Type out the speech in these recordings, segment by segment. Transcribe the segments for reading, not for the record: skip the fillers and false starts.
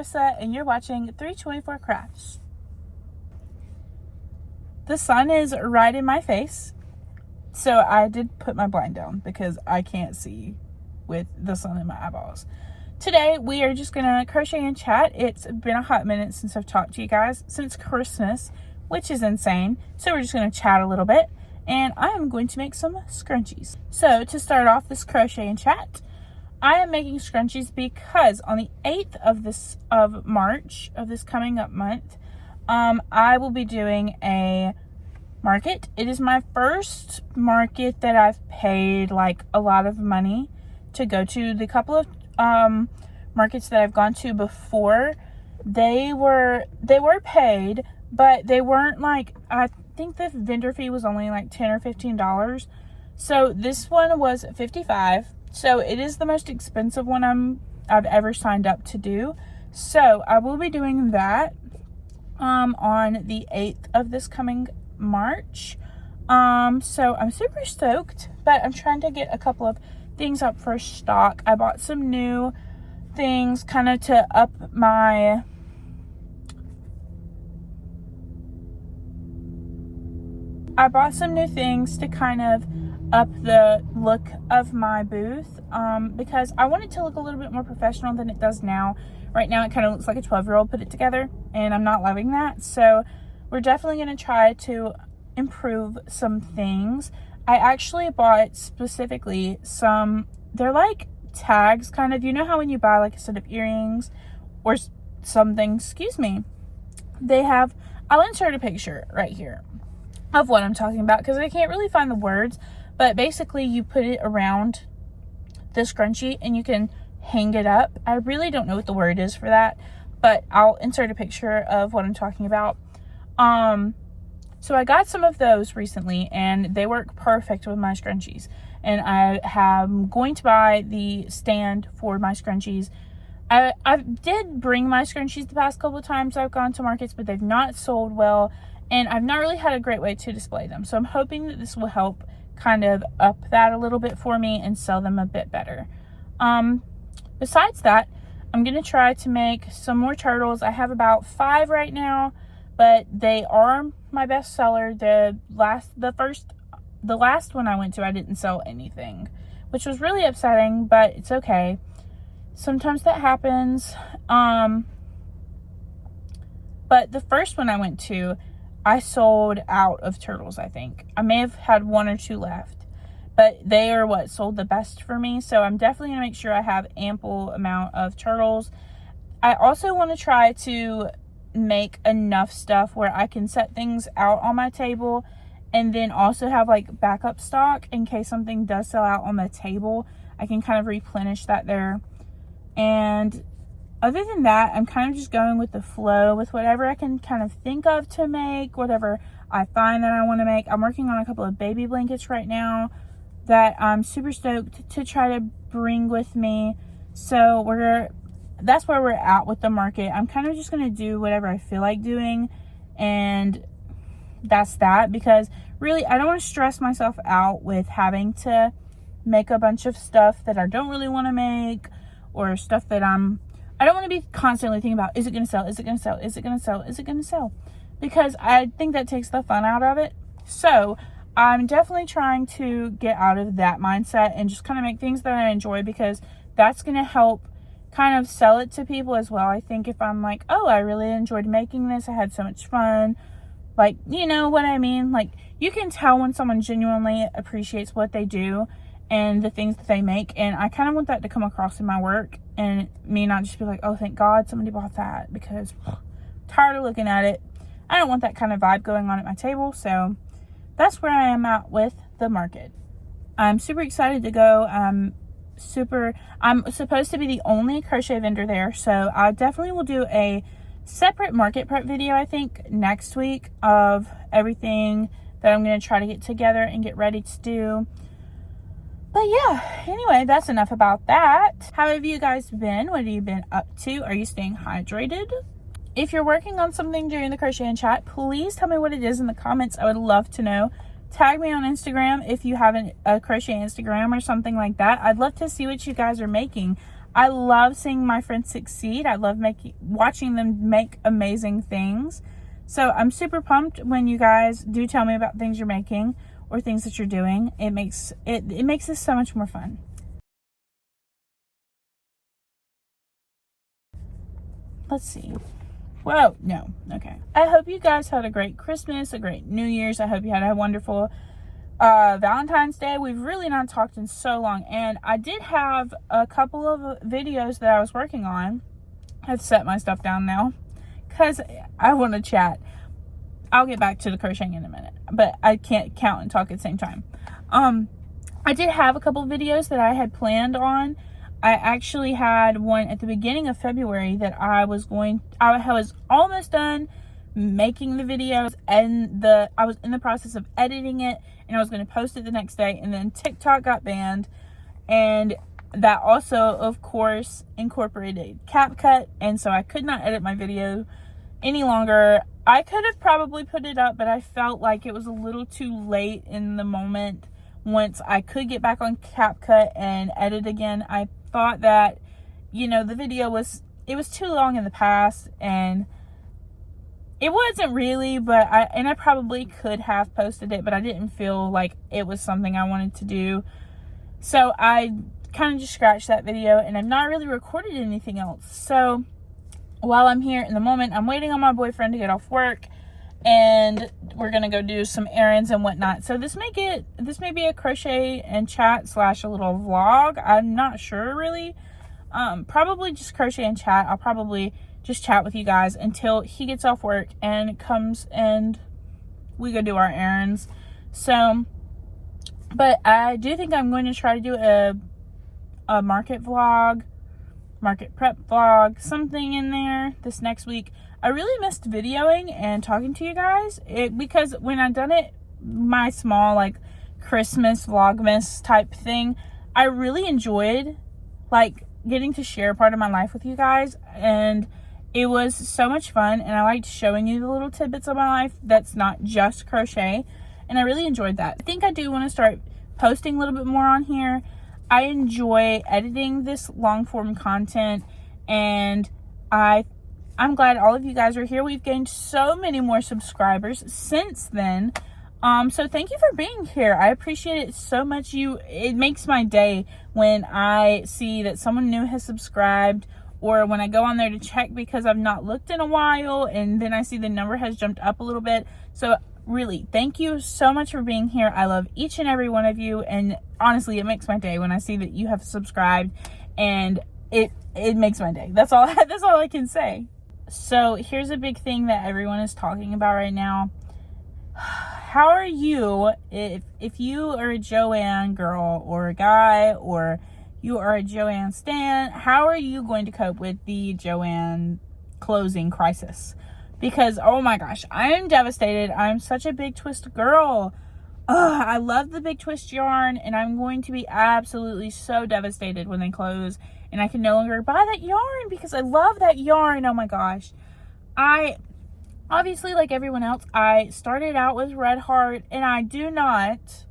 Marissa, and you're watching 324 Crafts. The sun is right in my face, so I did put my blind down because I can't see with the sun in my eyeballs. Today, we are just going to crochet and chat. It's been a hot minute since I've talked to you guys, since Christmas, which is insane. So we're just going to chat a little bit, and I am going to make some scrunchies. So to start off this crochet and chat, I am making scrunchies because on the 8th of March of this coming up month, I will be doing a market. It is my first market that I've paid like a lot of money to go to. The couple of markets that I've gone to before, they were paid, but they weren't like, I think the vendor fee was only like $10 or $15. So this one was $55. So it is the most expensive one I've ever signed up to do. So I will be doing that on the 8th of this coming March. So I'm super stoked, but I'm trying to get a couple of things up for stock. I bought some new things kind of to up my the look of my booth, because I want it to look a little bit more professional than it does now. Right now it kind of looks like a 12-year-old put it together, and I'm not loving that. So we're definitely going to try to improve some things. I actually bought specifically they're like tags kind of, you know how when you buy like a set of earrings or something, I'll insert a picture right here of what I'm talking about because I can't really find the words, but basically you put it around the scrunchie and you can hang it up. I really don't know what the word is for that, but I'll insert a picture of what I'm talking about. So I got some of those recently and they work perfect with my scrunchies. And I'm going to buy the stand for my scrunchies. I did bring my scrunchies the past couple of times I've gone to markets, but they've not sold well. And I've not really had a great way to display them. So I'm hoping that this will help kind of up that a little bit for me and sell them a bit better. Besides that, I'm going to try to make some more turtles. I have about 5 right now, but they are my best seller. The last one I went to, I didn't sell anything, which was really upsetting, but it's okay. Sometimes that happens. But the first one I went to, I sold out of turtles, I think. I may have had 1 or 2 left, but they are what sold the best for me. So I'm definitely going to make sure I have ample amount of turtles. I also want to try to make enough stuff where I can set things out on my table and then also have like backup stock in case something does sell out on the table. I can kind of replenish that there. And other than that, I'm kind of just going with the flow with whatever I can kind of think of to make, whatever I find that I want to make. I'm working on a couple of baby blankets right now that I'm super stoked to try to bring with me. So that's where we're at with the market. I'm kind of just going to do whatever I feel like doing, and that's that, because really I don't want to stress myself out with having to make a bunch of stuff that I don't really want to make, or stuff that I don't want to be constantly thinking about, is it going to sell? Is it going to sell? Is it going to sell? Is it going to sell? Because I think that takes the fun out of it. So I'm definitely trying to get out of that mindset and just kind of make things that I enjoy, because that's going to help kind of sell it to people as well. I think if I'm like, oh, I really enjoyed making this, I had so much fun, like, you know what I mean? Like, you can tell when someone genuinely appreciates what they do and the things that they make. And I kind of want that to come across in my work, and me not just be like, oh, thank God somebody bought that, because I'm tired of looking at it. I don't want that kind of vibe going on at my table. So that's where I am at with the market. I'm super excited to go. I'm supposed to be the only crochet vendor there, so I definitely will do a separate market prep video, I think, next week of everything that I'm going to try to get together and get ready to do. But yeah, anyway, that's enough about that. How have you guys been? What have you been up to? Are you staying hydrated? If you're working on something during the crochet and chat, please tell me what it is in the comments. I would love to know. Tag me on Instagram if you have a crochet Instagram or something like that. I'd love to see what you guys are making. I love seeing my friends succeed. I love watching them make amazing things. So I'm super pumped when you guys do tell me about things you're making or things that you're doing. It makes this so much more fun. Let's see. Whoa, no. Okay. I hope you guys had a great Christmas, a great New Year's. I hope you had a wonderful Valentine's Day. We've really not talked in so long, and I did have a couple of videos that I was working on. I've set my stuff down now because I want to chat. I'll get back to the crocheting in a minute, but I can't count and talk at the same time. I did have a couple of videos that I had planned on. I actually had one at the beginning of February that I was almost done making the videos, and I was in the process of editing it, and I was going to post it the next day, and then TikTok got banned, and that also, of course, incorporated CapCut, and so I could not edit my video any longer. I could have probably put it up, but I felt like it was a little too late in the moment. Once I could get back on CapCut and edit again, I thought that, the video was too long in the past, and it wasn't really, but I probably could have posted it, but I didn't feel like it was something I wanted to do. So I kind of just scratched that video, and I've not really recorded anything else. So while I'm here in the moment, I'm waiting on my boyfriend to get off work, and we're gonna go do some errands and whatnot. So this may be a crochet and chat / a little vlog. I'm not sure really. Probably just crochet and chat. I'll probably just chat with you guys until he gets off work and comes and we go do our errands. So, but I do think I'm going to try to do a market vlog, market prep vlog, something in there this next week. I really missed videoing and talking to you guys because when I done it, my small like Christmas vlogmas type thing, I really enjoyed like getting to share part of my life with you guys, and it was so much fun, and I liked showing you the little tidbits of my life that's not just crochet, and I really enjoyed that. I think I do want to start posting a little bit more on here. I enjoy editing this long form content, and I'm glad all of you guys are here. We've gained so many more subscribers since then. So thank you for being here. I appreciate it so much. It makes my day when I see that someone new has subscribed, or when I go on there to check because I've not looked in a while, and then I see the number has jumped up a little bit. So really, thank you so much for being here. I love each and every one of you, and honestly, it makes my day when I see that you have subscribed, and it makes my day. That's all I can say. So here's a big thing that everyone is talking about right now. How are you, if you are a Joann girl or a guy, or you are a Joann stan, how are you going to cope with the Joann closing crisis? Because, oh my gosh, I am devastated. I'm such a Big Twist girl. I love the Big Twist yarn, and I'm going to be absolutely so devastated when they close and I can no longer buy that yarn because I love that yarn. Oh my gosh. Obviously, like everyone else, I started out with Red Heart, and I do not,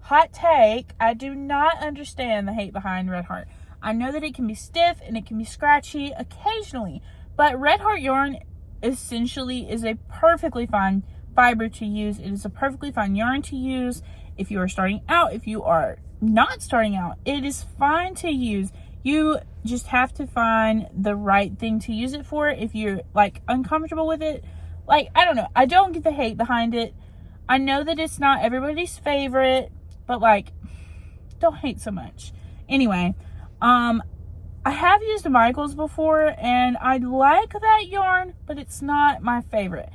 hot take, I do not understand the hate behind Red Heart. I know that it can be stiff and it can be scratchy occasionally, but Red Heart yarn essentially is a perfectly fine fiber to use. It is a perfectly fine yarn to use if you are starting out. If you are not starting out, it is fine to use. You just have to find the right thing to use it for. If you're like uncomfortable with it, like, I don't know, I don't get the hate behind it. I know that it's not everybody's favorite, but like, don't hate so much. Anyway, I have used Michael's before, and I like that yarn, but it's not my favorite.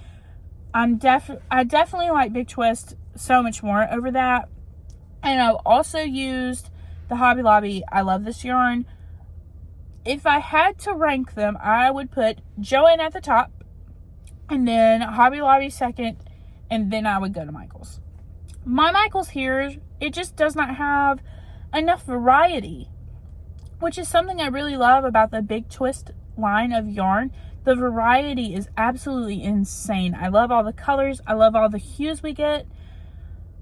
I definitely like Big Twist so much more over that. And I've also used the Hobby Lobby. I love this yarn. If I had to rank them, I would put Joann at the top, and then Hobby Lobby second, and then I would go to Michael's. My Michael's here, it just does not have enough variety, which is something I really love about the Big Twist line of yarn. The variety is absolutely insane. I love all the colors. I love all the hues we get.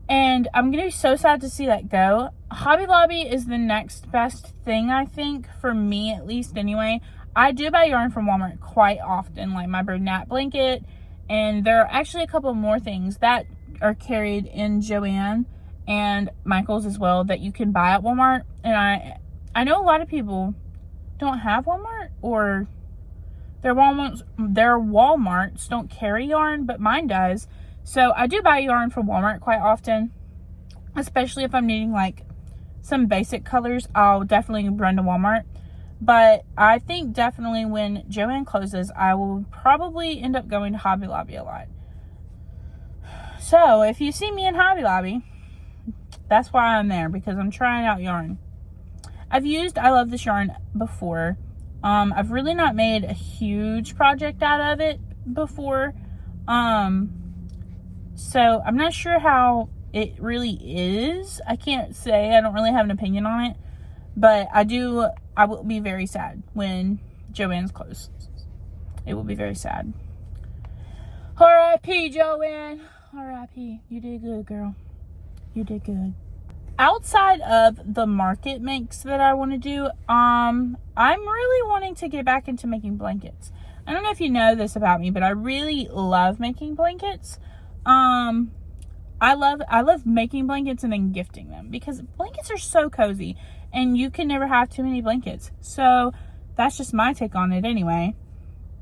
And I'm going to be so sad to see that go. Hobby Lobby is the next best thing, I think, for me at least anyway. I do buy yarn from Walmart quite often, like my bird nap blanket. And there are actually a couple more things that are carried in Joann and Michael's as well that you can buy at Walmart. And I know a lot of people don't have Walmart, or their Walmarts don't carry yarn, but mine does. So I do buy yarn from Walmart quite often, especially if I'm needing like some basic colors. I'll definitely run to Walmart. But I think definitely when Joann closes, I will probably end up going to Hobby Lobby a lot. So if you see me in Hobby Lobby, that's why I'm there, because I'm trying out yarn. I've used I Love This Yarn before. I've really not made a huge project out of it before. So I'm not sure how it really is. I can't say. I don't really have an opinion on it. But I will be very sad when Joann's closes. It will be very sad. R.I.P. Joann. R.I.P. You did good, girl. You did good. Outside of the market makes that I want to do, I'm really wanting to get back into making blankets. I don't know if you know this about me, but I really love making blankets. I love making blankets and then gifting them, because blankets are so cozy and you can never have too many blankets. So that's just my take on it anyway.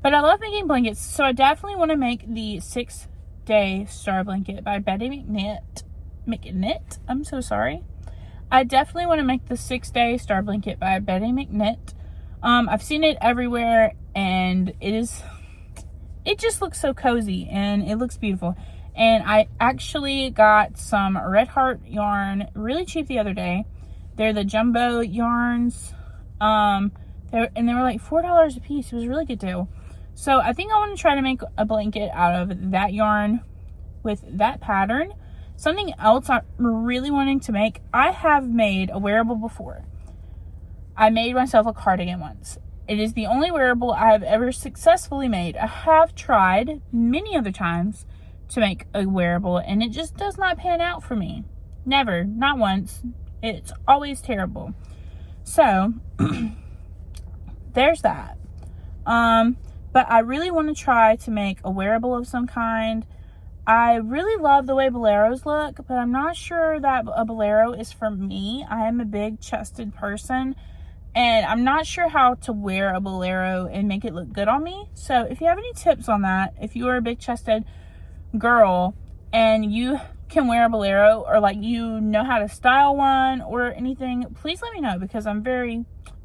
But I love making blankets, so I definitely want to make the 6-Day Star Blanket by Betty McKnit. I'm so sorry. I definitely want to make the 6-Day Star Blanket by Betty McKnit. I've seen it everywhere, and it just looks so cozy and it looks beautiful. And I actually got some Red Heart yarn really cheap the other day. They're the jumbo yarns. And they were like $4 a piece. It was a really good deal. So I think I want to try to make a blanket out of that yarn with that pattern. Something else I'm really wanting to make, I have made a wearable before. I made myself a cardigan once. It is the only wearable I have ever successfully made. I have tried many other times to make a wearable, and it just does not pan out for me. Never, not once. It's always terrible. So there's that. But I really want to try to make a wearable of some kind. I really love the way boleros look, but I'm not sure that a bolero is for me. I am a big chested person, and I'm not sure how to wear a bolero and make it look good on me. So if you have any tips on that, if you are a big chested girl and you can wear a bolero, or like you know how to style one or anything, please let me know, because I'm very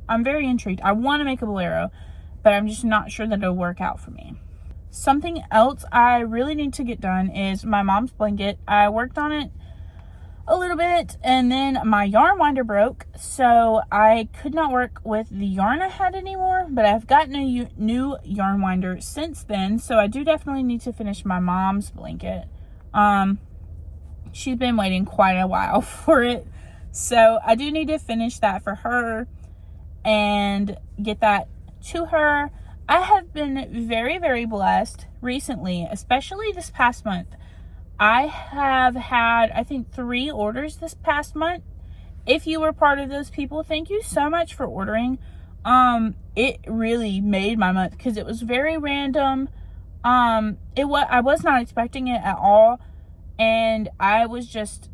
intrigued. I want to make a bolero, but I'm just not sure that it'll work out for me. Something else I really need to get done is my mom's blanket. I worked on it a little bit, and then my yarn winder broke, so I could not work with the yarn I had anymore, but I've gotten a new yarn winder since then, so I do definitely need to finish my mom's blanket. She's been waiting quite a while for it, so I do need to finish that for her and get that to her. I have been very, very blessed recently, especially this past month. I have had, I think, 3 orders this past month. If you were part of those people, thank you so much for ordering. It really made my month, because it was very random. I was not expecting it at all, and I was just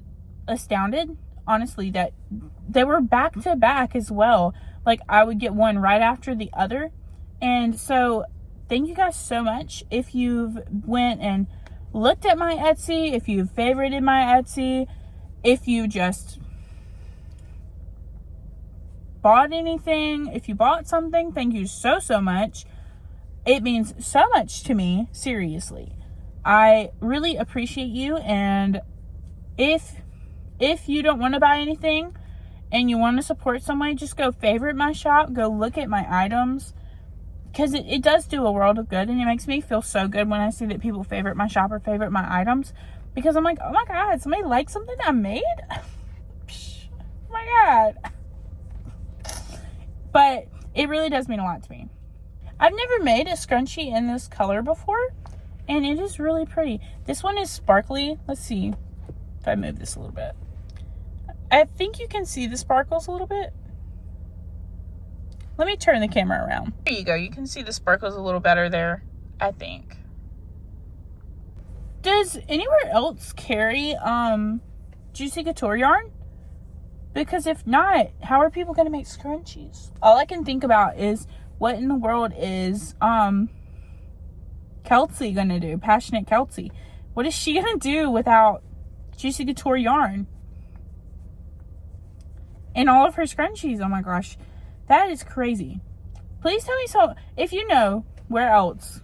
astounded, honestly, that they were back to back as well. Like, I would get one right after the other. And so thank you guys so much. If you've went and looked at my Etsy, if you've favorited my Etsy, if you just bought anything, if you bought something, thank you so much. It means so much to me, seriously. I really appreciate you. And if you don't want to buy anything and you want to support somebody, just go favorite my shop, go look at my items, because it does do a world of good, and it makes me feel so good when I see that people favorite my shop or favorite my items, because I'm like, oh my God, somebody likes something I made? Oh my God. But it really does mean a lot to me. I've never made a scrunchie in this color before, and it is really pretty. This one is sparkly. Let's see. if I move this a little bit. I think you can see the sparkles a little bit. Let me turn the camera around. There you go. You can see the sparkles a little better there, I think. Does anywhere else carry Juicy Couture yarn? Because if not, how are people going to make scrunchies? All I can think about is what in the world is Kelsey going to do? Passionate Kelsey. What is she going to do without Juicy Couture yarn? And all of her scrunchies. Oh my gosh. That is crazy. Please tell me so. If you know where else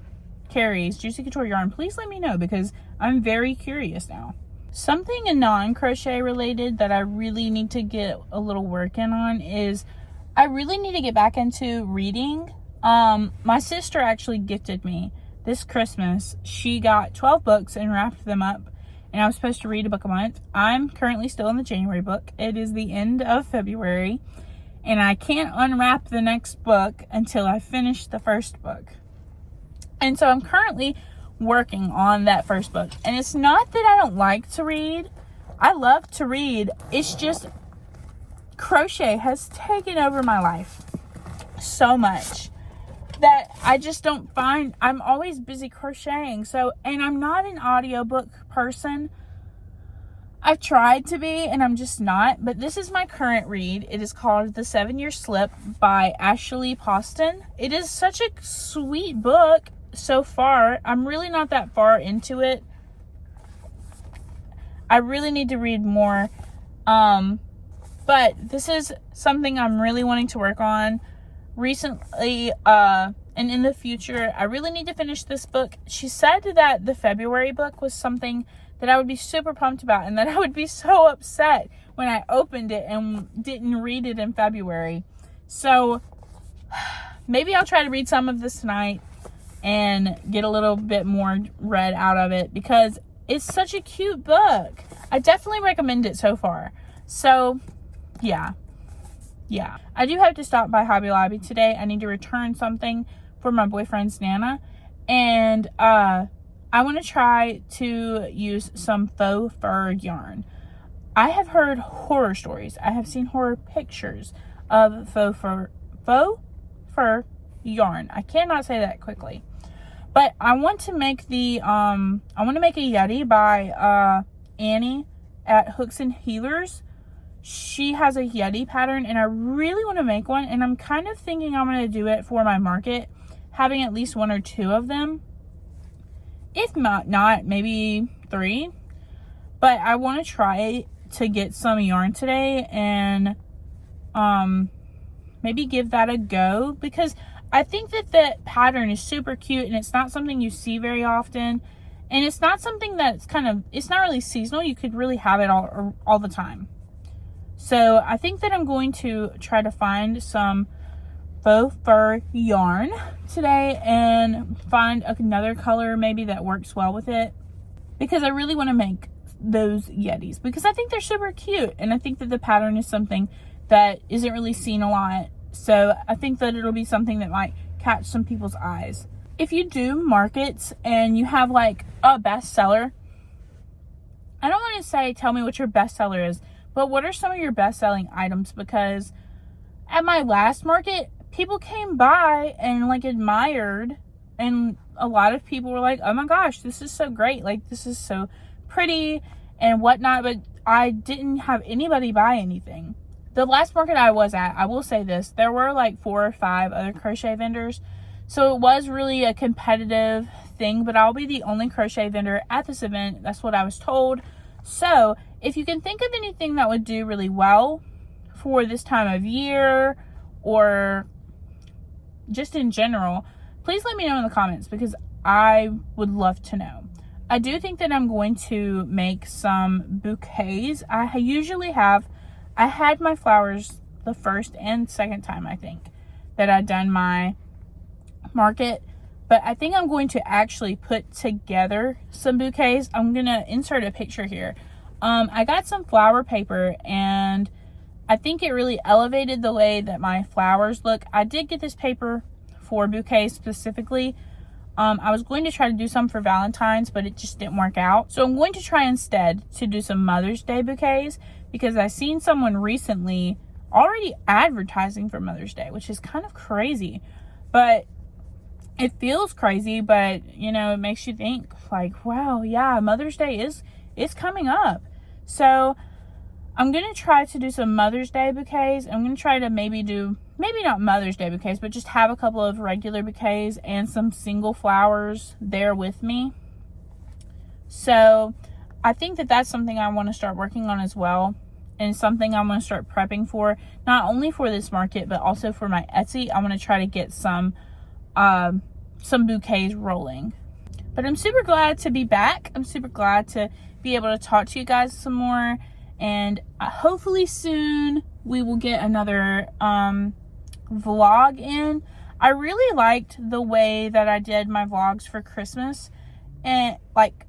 carries Juicy Couture yarn, please let me know, because I'm very curious now. Something non-crochet related that I really need to get a little work in on is I really need to get back into reading. My sister actually gifted me this Christmas. She got 12 books and wrapped them up, and I was supposed to read a book a month. I'm currently still in the January book. It is the end of February, and I can't unwrap the next book until I finish the first book. And so I'm currently working on that first book. And it's not that I don't like to read. I love to read. It's just crochet has taken over my life so much that I just don't find, I'm always busy crocheting. So, and I'm not an audiobook person. I've tried to be, and I'm just not. But this is my current read. It is called The 7-Year Slip by Ashley Poston. It is such a sweet book so far. I'm really not that far into it. I really need to read more. But this is something I'm really wanting to work on recently, and in the future. I really need to finish this book. She said that the February book was something that I would be super pumped about, and that I would be so upset when I opened it and didn't read it in February. So maybe I'll try to read some of this tonight and get a little bit more read out of it, because it's such a cute book. I definitely recommend it so far. So yeah. I do have to stop by Hobby Lobby today. I need to return something for my boyfriend's Nana, and I want to try to use some faux fur yarn. I have heard horror stories. I have seen horror pictures of faux fur yarn. I cannot say that quickly. But I want to make the I want to make a Yeti by Annie at Hooks and Healers. She has a Yeti pattern, and I really want to make one, and I'm kind of thinking I'm going to do it for my market, having at least 1 or 2 of them. If not maybe 3. But I want to try to get some yarn today and maybe give that a go, because I think that the pattern is super cute, and it's not something you see very often, and it's not something that's it's not really seasonal. You could really have it all the time. So I think that I'm going to try to find some faux fur yarn today and find another color maybe that works well with it, because I really want to make those Yetis, because I think they're super cute, and I think that the pattern is something that isn't really seen a lot. So I think that it'll be something that might catch some people's eyes. If you do markets and you have like a bestseller, I don't want to say tell me what your bestseller is, but what are some of your best-selling items? Because at my last market, people came by and like admired, and a lot of people were like, oh my gosh, this is so great, like this is so pretty and whatnot. But I didn't have anybody buy anything. The last market I was at, I will say this, there were like 4 or 5 other crochet vendors, so it was really a competitive thing. But I'll be the only crochet vendor at this event. That's what I was told. So if you can think of anything that would do really well for this time of year, or just in general, please let me know in the comments, because I would love to know. I do think that I'm going to make some bouquets. I had my flowers the first and second time, I think, that I'd done my market. But I think I'm going to actually put together some bouquets. I'm going to insert a picture here. I got some flower paper, and I think it really elevated the way that my flowers look. I did get this paper for bouquets specifically. I was going to try to do some for Valentine's, but it just didn't work out. So I'm going to try instead to do some Mother's Day bouquets, because I seen someone recently already advertising for Mother's Day, which is kind of crazy. But it feels crazy, but you know, it makes you think like, wow, yeah, Mother's Day is coming up. So I'm going to try to do some Mother's Day bouquets. I'm going to try to maybe not Mother's Day bouquets, but just have a couple of regular bouquets and some single flowers there with me. So I think that that's something I want to start working on as well, and something I'm going to start prepping for, not only for this market, but also for my Etsy. I want to try to get some bouquets rolling. But I'm super glad to be back. I'm super glad to be able to talk to you guys some more, and hopefully soon we will get another vlog in. I really liked the way that I did my vlogs for Christmas, and like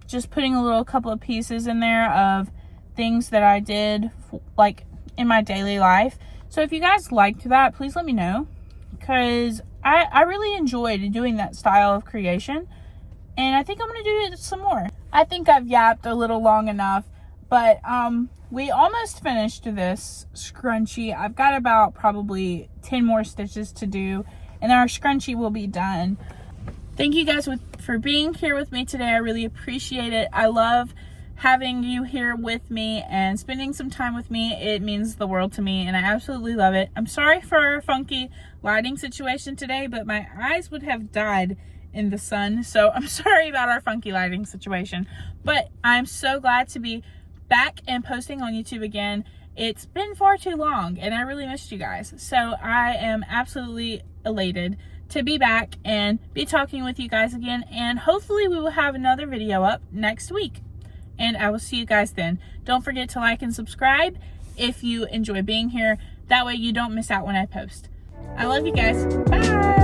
just putting a couple of pieces in there of things that I did like in my daily life. So if you guys liked that, please let me know, because I really enjoyed doing that style of creation, and I think I'm going to do it some more. I think I've yapped a little long enough, but we almost finished this scrunchie. I've got about probably 10 more stitches to do, and our scrunchie will be done. Thank you guys for being here with me today. I really appreciate it. I love having you here with me and spending some time with me. It means the world to me, and I absolutely love it. I'm sorry for our funky lighting situation today, but my eyes would have died in the sun, so I'm sorry about our funky lighting situation. But I'm so glad to be back and posting on YouTube again. It's been far too long, and I really missed you guys. So I am absolutely elated to be back and be talking with you guys again, and hopefully we will have another video up next week. And I will see you guys then. Don't forget to like and subscribe if you enjoy being here. That way you don't miss out when I post. I love you guys. Bye!